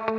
On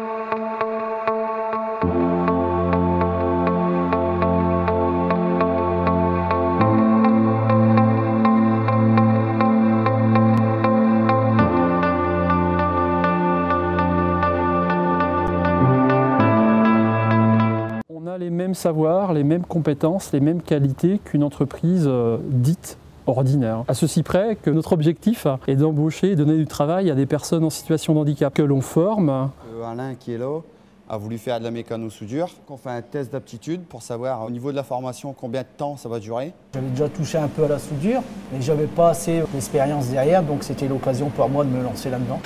a les mêmes savoirs, les mêmes compétences, les mêmes qualités qu'une entreprise dite ordinaire. À ceci près que notre objectif est d'embaucher et donner du travail à des personnes en situation de handicap que l'on forme. Alain qui est là a voulu faire de la mécano-soudure. On fait un test d'aptitude pour savoir au niveau de la formation combien de temps ça va durer. J'avais déjà touché un peu à la soudure, mais j'avais pas assez d'expérience derrière, donc c'était l'occasion pour moi de me lancer là-dedans.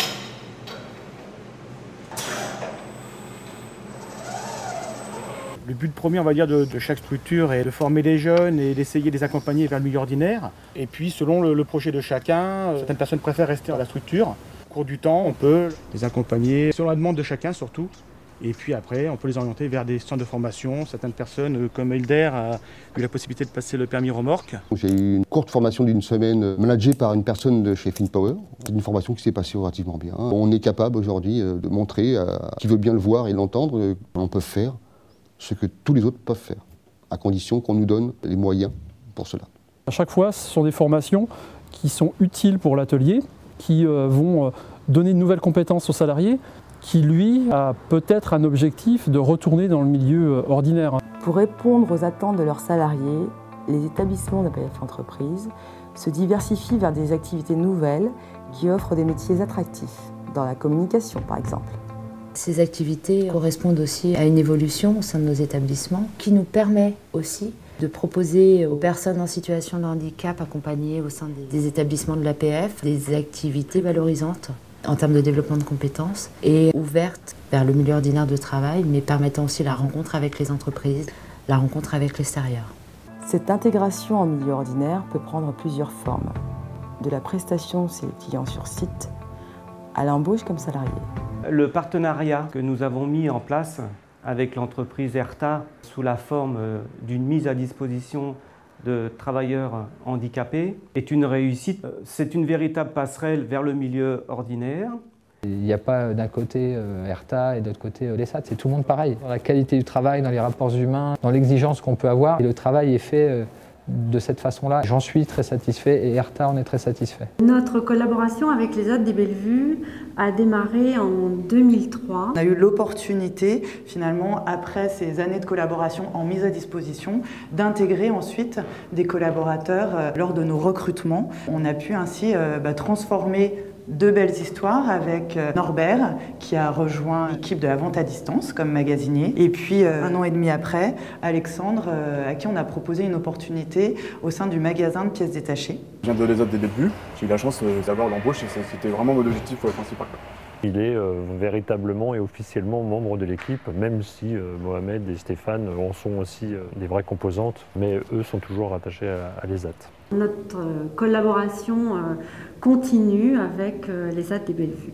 Le but premier, on va dire, de chaque structure est de former les jeunes et d'essayer de les accompagner vers le milieu ordinaire. Et puis, selon le projet de chacun, certaines personnes préfèrent rester à la structure. Au cours du temps, on peut les accompagner selon la demande de chacun surtout. Et puis après, on peut les orienter vers des centres de formation. Certaines personnes, comme Elder, a eu la possibilité de passer le permis remorque. J'ai eu une courte formation d'une semaine managée par une personne de chez FinPower. C'est une formation qui s'est passée relativement bien. On est capable aujourd'hui de montrer à qui veut bien le voir et l'entendre qu'on peut faire ce que tous les autres peuvent faire, à condition qu'on nous donne les moyens pour cela. À chaque fois, ce sont des formations qui sont utiles pour l'atelier, qui vont donner de nouvelles compétences aux salariés, qui lui a peut-être un objectif de retourner dans le milieu ordinaire. Pour répondre aux attentes de leurs salariés, les établissements d'APF Entreprises se diversifient vers des activités nouvelles qui offrent des métiers attractifs, dans la communication par exemple. Ces activités correspondent aussi à une évolution au sein de nos établissements qui nous permet aussi de proposer aux personnes en situation de handicap accompagnées au sein des établissements de l'APF des activités valorisantes en termes de développement de compétences et ouvertes vers le milieu ordinaire de travail, mais permettant aussi la rencontre avec les entreprises, la rencontre avec l'extérieur. Cette intégration en milieu ordinaire peut prendre plusieurs formes, de la prestation de ses clients sur site à l'embauche comme salarié. Le partenariat que nous avons mis en place avec l'entreprise Herta sous la forme d'une mise à disposition de travailleurs handicapés est une réussite. C'est une véritable passerelle vers le milieu ordinaire. Il n'y a pas d'un côté Herta et de l'autre côté l'ESAT, c'est tout le monde pareil. Dans la qualité du travail, dans les rapports humains, dans l'exigence qu'on peut avoir, et le travail est fait de cette façon-là. J'en suis très satisfait et Herta en est très satisfait. Notre collaboration avec les ZAD des Bellevues a démarré en 2003. On a eu l'opportunité, finalement, après ces années de collaboration en mise à disposition, d'intégrer ensuite des collaborateurs lors de nos recrutements. On a pu ainsi transformer deux belles histoires avec Norbert qui a rejoint l'équipe de la vente à distance comme magasinier et puis un an et demi après Alexandre à qui on a proposé une opportunité au sein du magasin de pièces détachées. Je viens de l'ESAT dès le début, j'ai eu la chance d'avoir l'embauche et c'était vraiment mon objectif principal. Il est véritablement et officiellement membre de l'équipe, même si Mohamed et Stéphane en sont aussi des vraies composantes, mais eux sont toujours attachés à l'ESAT. Notre collaboration continue avec les ZAD des Bellevues.